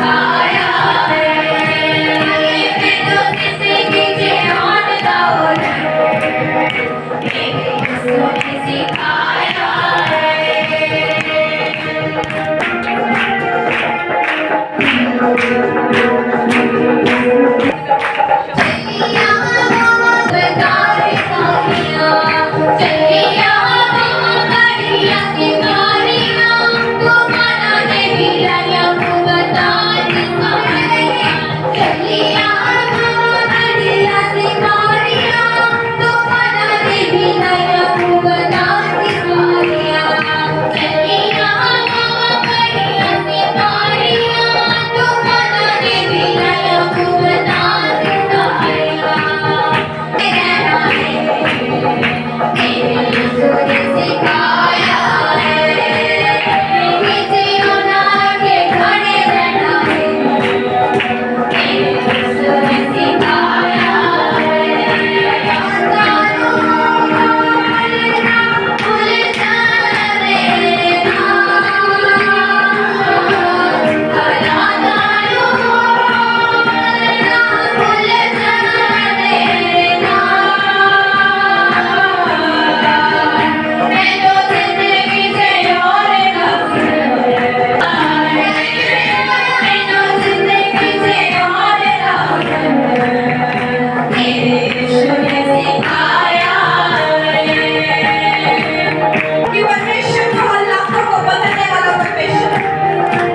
सिखाया है, बिनु किसी कीजे और दौड़, मेरे यीशु ने सिखाया है। चलिया बताए काहिया, चलिया बढ़िया सिखारिया, तुम्हारा ने मिलाया को बताए सिखारिया। चलिया बढ़िया सिखारिया, तुम्हारा ने मिलाया को बताए सिखारिया। चलिया बढ़िया सिखारिया, तुम्हारा ने मिलाया को बताए सिखारिया। रहना है, मेरे यीशु ने सिखाया है, किसी ना के खड़े रहना है, मेरे यीशु ने सिखाया है। तारों बोलना भूल जाने ना, भला तारों बोलना भूल जाने ना। मैं तो जिंदगी से और मैं तो जिंदगी से और मेरे यीशु ने सिखाया है। कि परमेश्वर तो हालातों को बदलने वाला परमेश्वर,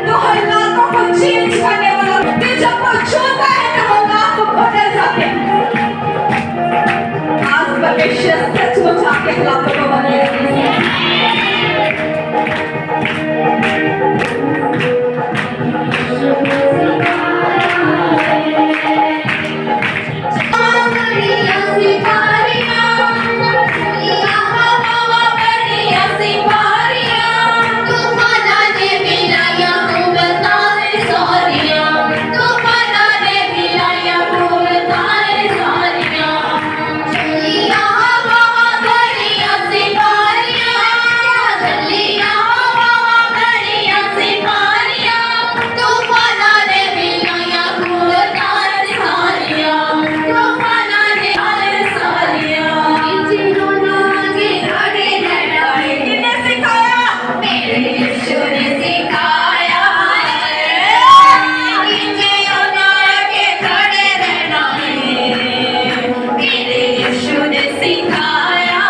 तो हालातों को चेंज करने वाला, कि जब वो छूता है तो हालात बदल जाते हैं। आज परमेश्वर सचमुच आपके हालातों को बदलेगा। बढ़िया सिखारिया, चलिया बढ़िया सिखारिया, तुम्हारा ने मिलाया को बताए सारिया, तुम्हारा ने मिलाया को बताए सारिया। चलिया बढ़िया सिखारिया, चलिया बढ़िया सिखारिया, तुम्हारा ने मिलाया को बताए सारिया, तुम्हारा ने मिलाया सारिया। जिन्हों आगे खड़े रहना है, किसने सिखाया? मेरे यीशु ने सिखाया है, जिन्हों आगे खड़े रहना है, मेरे यीशु ने सिखाया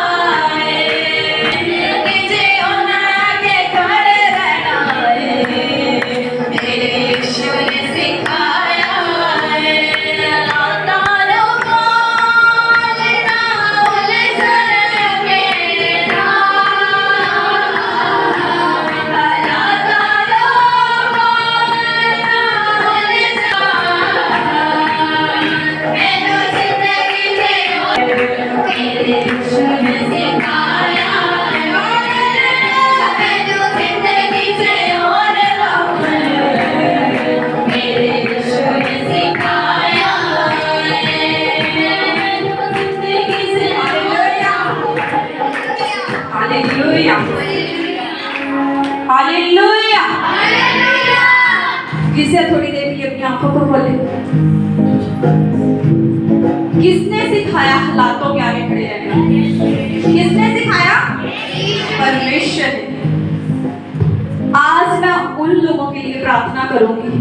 है। जिन्हों आगे खड़े रहना है, मेरे यीशु ने सिखाया है। तारों बोलना भूल जाने ना, भला तारों बोलना भूल जा। मैं तो जिंदगी से और मेरे यीशु ने सिखाया है, मैं तो जिंदगी से और मेरे यीशु ने सिखाया है, जिंदगी से हालेलुया, हालेलुया। किसे थोड़ी देर के लिए अपनी आंखों को खोले। किसने सिखाया हालातों के आगे खड़े रहना? किसने सिखाया? परमेश्वर ने। आज मैं उन लोगों के लिए प्रार्थना करूंगी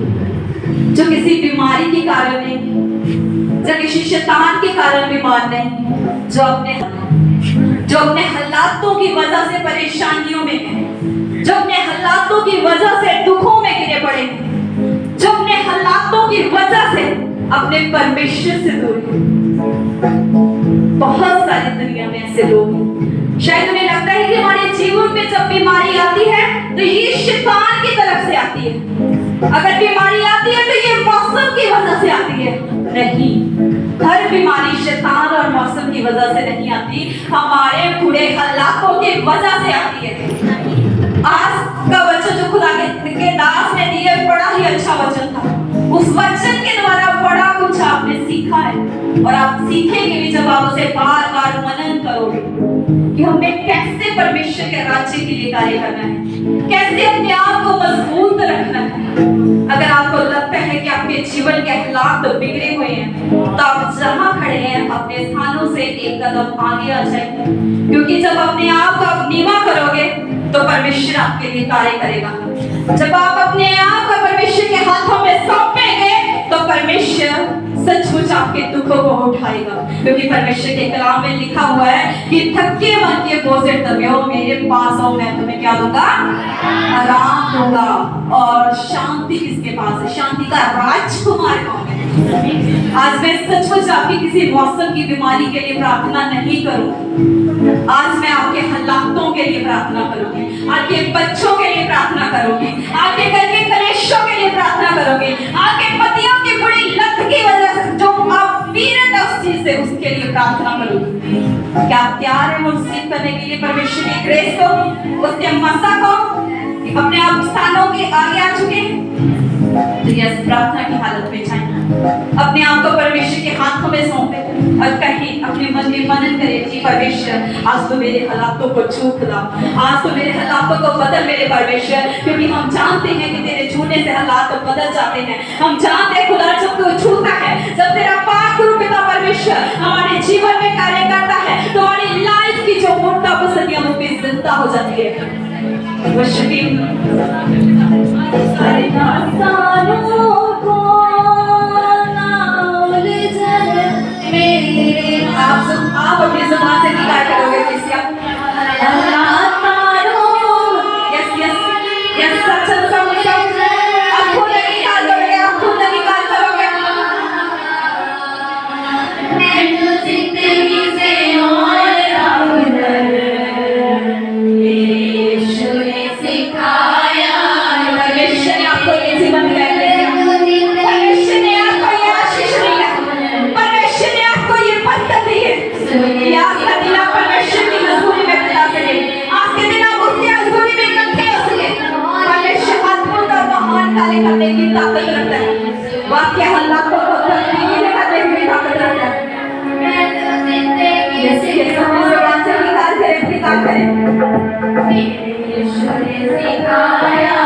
जो किसी बीमारी के कारण नहीं, जो किसी शैतान के कारण बीमार नहीं, जो अपने हालातों की वजह से परेशानियों में है, जो अपने हालातों की वजह से दुखों में गिरे पड़े हैं, जो अपने हालातों की वजह से अपने परमेश्वर से दूर हैं। बहुत सारी दुनिया में ऐसे लोग हैं। शायद उन्हें लगता है कि हमारे जीवन में जब बीमारी आती है तो ये शैतान की तरफ से आती है, अगर बीमारी आती है तो ये मौसम की वजह से आती है। नहीं, हर बीमारी शैतान और मौसम की वजह से नहीं आती, हमारे बुरे हालातों की वजह से आती है। आज का वचन जो खुदा के दास ने दिया बड़ा ही अच्छा वचन था। उस वचन के द्वारा बड़ा कुछ आपने सीखा है और आप सीखेंगे भी जब आप उसे बार बार मनन करोगे कि हमें कैसे परमेश्वर के राज्य के लिए कार्य करना है, कैसे अपने आप को मजबूत रखना है। अगर आपको लगता जीवन के हालात तो बिगड़े हुए हैं, तो आप जहां खड़े हैं अपने स्थानों से एक कदम आगे आ जाए, क्योंकि जब अपने आप को आप नीवा करोगे तो परमेश्वर आपके लिए कार्य करेगा। जब आप अपने आप को परमेश्वर के हाथों में सौंपेंगे तो परमेश्वर सचमुच आपके दुखों को उठाएगा, क्योंकि परमेश्वर के कलाम में लिखा हुआ है कि थके मन के बोझे तबियो मेरे पास आओ, मैं तुम्हें क्या दूंगा? आराम दूंगा। और शांति किसके पास है? शांति का राजकुमार कौन है? आज मैं सचमुच आपकी किसी मौसम की बीमारी के लिए प्रार्थना नहीं करूंगी, आज मैं आपके हालातों के लिए प्रार्थना करूंगी, आपके बच्चों के लिए प्रार्थना करूंगी, आपके घर के कलेशों के लिए प्रार्थना करूंगी, आपके पतियों की बुरी लत की वजह से जो आप पीड़ित है उस चीज से, उसके लिए प्रार्थना करूंगी। क्या आप तैयार हैं रिसीव करने के लिए परमेश्वर की ग्रेस को, उसके मसा को? अपने आप स्थानों के आगे आ चुके हैं तो यस प्रार्थना की हालत में जाए, अपने आप को परमेश्वर के हाथों में सौंपे और कहें, अपने मन में मनन करें कि परमेश्वर आज तो मेरे हालातों को छू खुदा, आज तो मेरे हालातों को बदल मेरे परमेश्वर, क्योंकि हम जानते हैं कि तेरे छूने से हालात बदल जाते हैं। हम जानते हैं खुदा जब तू छूता है, जब तेरा पाक रूप पिता परमेश्वर हमारे जीवन में कार्य करता है तो हमारी लाइफ की जो मुर्दा बसदियां वो भी जिंदा हो जाती है। आप अपनी ज़ुबान से क्या करोगे? यस यस यस, सच आप खुद निकाल करोगे, आप खुद निकाल करोगे। मैंने जिंदगी से और यीशु ने सिखाया, परमेश्वर ने आपको ये जीवन दिया, परमेश्वर ने आपको ये आशीष दिया, परमेश्वर ने आपको ये बरकत दी है। आज का दिन आप परमेश्वर की हजूरी में बिता सके, आज के दिन आप उसकी हजूरी में इकट्ठे हो सके। परमेश्वर अद्भुत और महान कार्य करने की ताकत रखता है, वाक्य हालातों को तब्दील करने की ताकत रखता है। इसके समय से आंसर निकाल कर पिता करें। यीशु ने सिखाया,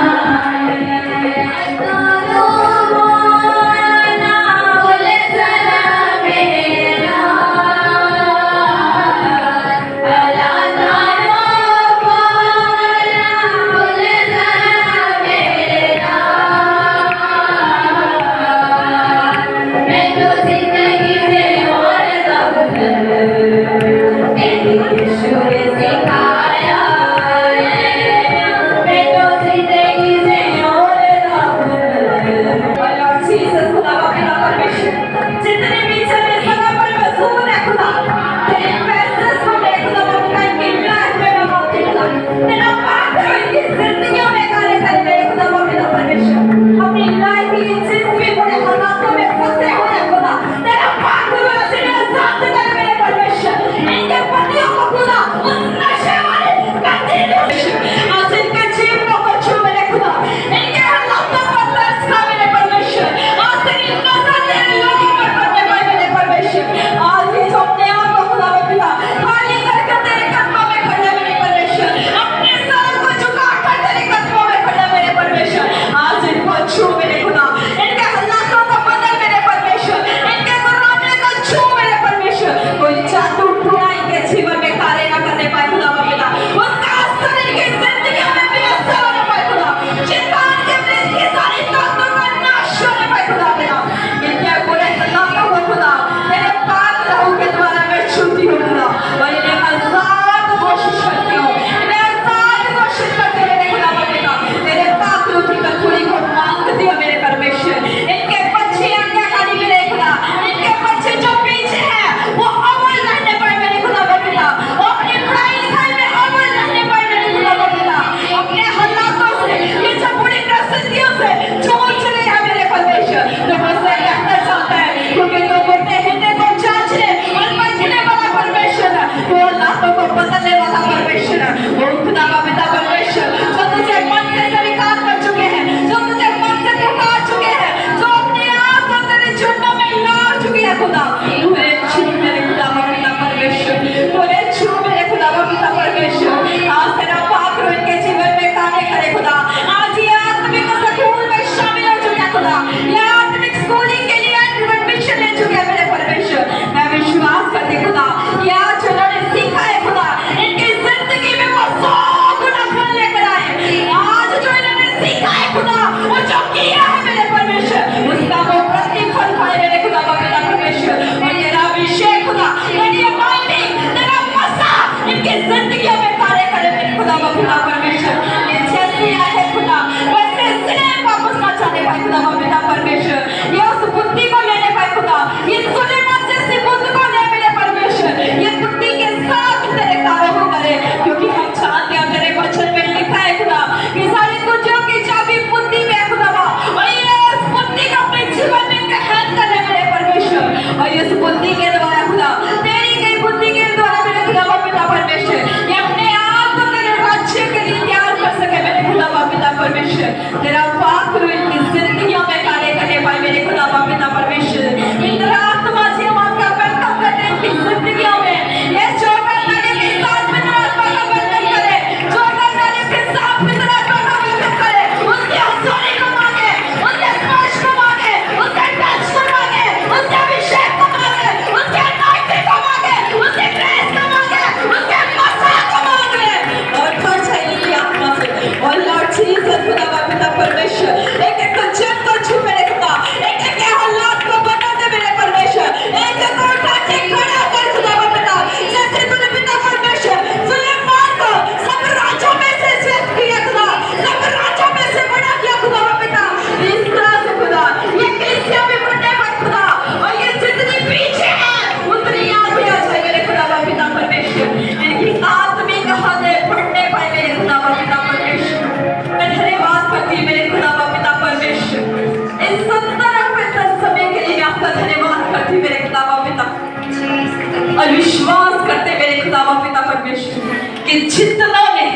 मैं विश्वास करते मेरे खुदावा पिता परमेश्वर कि जितनों ने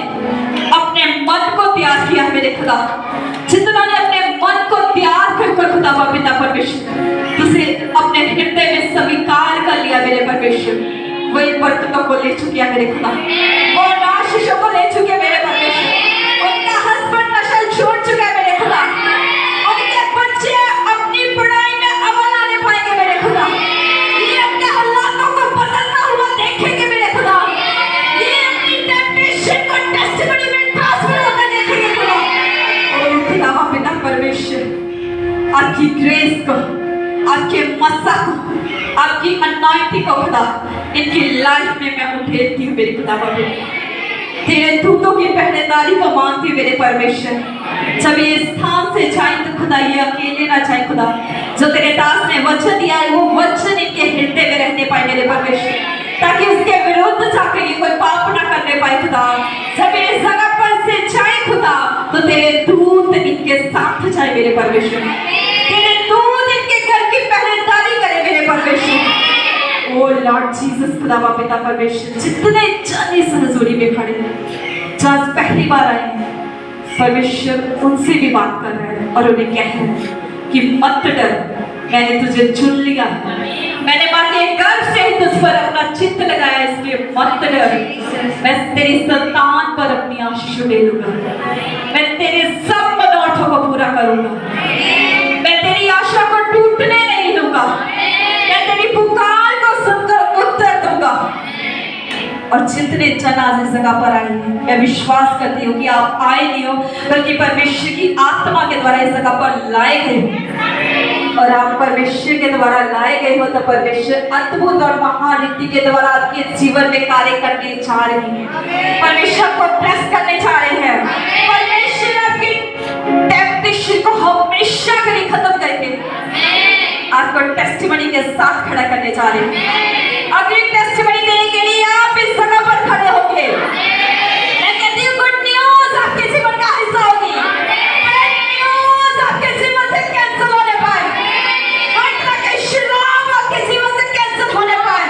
अपने मन को तैयार किया मेरे खुदा, जितनों ने अपने मन को तैयार कर खुदावा पिता परमेश्वर तुझे अपने हृदय में स्वीकार कर लिया मेरे परमेश्वर, वही बरकतों को ले चुकी है मेरे खुदा, वो आशीषों को ले चुके हैं मेरे परमेश्वर, उनका हस्बैंड नशा छोड़ चुका है मेरे खुदा, उनके बच्चे अपनी पढ़ाई में अमल आने पाएंगे मेरे खुदा, ये अपने हालातों को बदलना हुआ देखेंगे मेरे खुदा, ये अपनी टेम्पटेशन को टेस्टिमनी में ट्रांसफर होता देखेंगे खुदा। और खुदावा पिता परमेश्वर आपकी ग्रेस को, आपके मसा को, आपकी अनॉइंटिंग को खुदा इनकी लाइफ में मैं उठेती हूँ मेरे खुदा बाबू, तेरे दूतों की पहरेदारी को मांगती हूँ मेरे परमेश्वर। जब ये स्थान से जाए तो खुदा ये अकेले ना जाए खुदा, जो तेरे दास ने वचन दिया है वो वचन इनके हृदय में रहने पाए मेरे परमेश्वर, ताकि उसके विरुद्ध जाकर ये कोई पाप ना करने पाए खुदा। जब ये इस जगह पर से जाए खुदा तो तेरे दूत इनके साथ जाए मेरे परमेश्वर, तेरे दूत इनके घर की पहरेदारी करे मेरे परमेश्वर। ओ लॉर्ड जीसस खुदावा पिता परमेश्वर, जितने जन इस हजूरी में खड़े हैं, जो आज पहली बार आए हैं परमेश्वर, उनसे भी बात कर रहे हैं और उन्हें कह रहे हैं कि मत डर, मैंने तुझे चुन लिया, मैंने माँ के गर्भ से ही तुझ पर अपना चित्त लगाया, इसलिए मत डर, मैं तेरी संतान पर अपनी आशीष दे दूंगा, मैं तेरे सब मनोरथों को पूरा करूंगा, मैं तेरी आशा को टूटने नहीं दूंगा, मैं तेरी पुकार को सुनकर उत्तर दूंगा। और जितने जन आज इस जगह पर आए हैं, मैं विश्वास करती हूँ कि आप आए नहीं हो बल्कि परमेश्वर की आत्मा के द्वारा इस जगह पर लाए गए हो, और आप परमेश्वर के द्वारा लाए गए हो तो परमेश्वर अद्भुत और महान रीति के द्वारा आपके जीवन में कार्य करने जा रहे हैं, परमेश्वर को ब्लेस करने जा रहे हैं, परमेश्वर आपकी टेम्पटेशन को हमेशा के लिए खत्म करके आपको टेस्टिमनी के साथ खड़ा करने जा रहे हैं। अगली टेस्टिमनी देने के लिए आप इस जगह पर खड़े होंगे। मैं कहती हूँ गुड न्यूज़ आपके जीवन का हिस्सा होगी, बैड न्यूज़ आपके जीवन से कैंसिल होने पाए, हर तरह के श्राप आपके जीवन से कैंसिल होने पाए,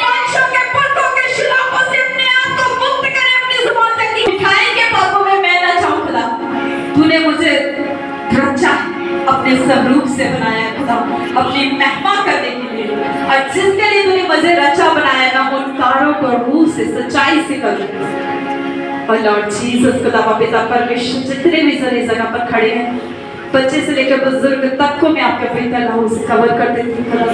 वंशों के पुरखों के श्रापों से अपने आप को मुक्त करें अपनी जुबान से कि मिठाई के पापों में मैं ना जाऊं खुदा, तूने मुझे रचा अपने स्वरूप से बनाया खुदा, अपनी महिमा करने के लिए, और जिसके लिए तूने मुझे रचा बनाया मैं उन कार्यों को रूह से सच्चाई से करूं। और लॉर्ड जीसस खुदा पिता परमेश्वर, जितने भी जन इस जगह पर खड़े हैं, बच्चे से लेकर बुजुर्ग तक को मैं आपके पवित्र नाम से कवर कर देती हूँ खुदा,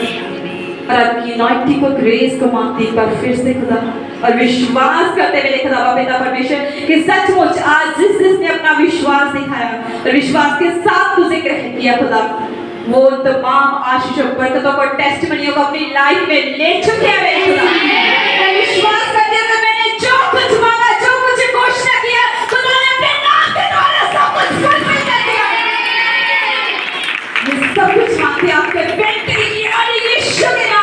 और आपकी अनॉइंटिंग को, ग्रेस को मांगती एक बार फिर से खुदा, और विश्वास करते मेरे खुदा पिता परमेश्वर कि सचमुच आज जिसने अपना विश्वास दिखाया और विश्वास के साथ तुझे ग्रहण किया खुदा, वो तमाम आशीषों बरकतों को टेस्टिमनियों को अपनी लाइफ में ले चुके हैं मेरे खुदा। मैं विश्वास करती हूँ कि मैंने जो कुछ मांगा, जो कुछ घोषणा किया, खुदा ने अपने नाम के द्वारा सब कुछ फुलफिल कर दिया। ये सब कुछ मांगते आपके बेटे यानी यीशु के नाम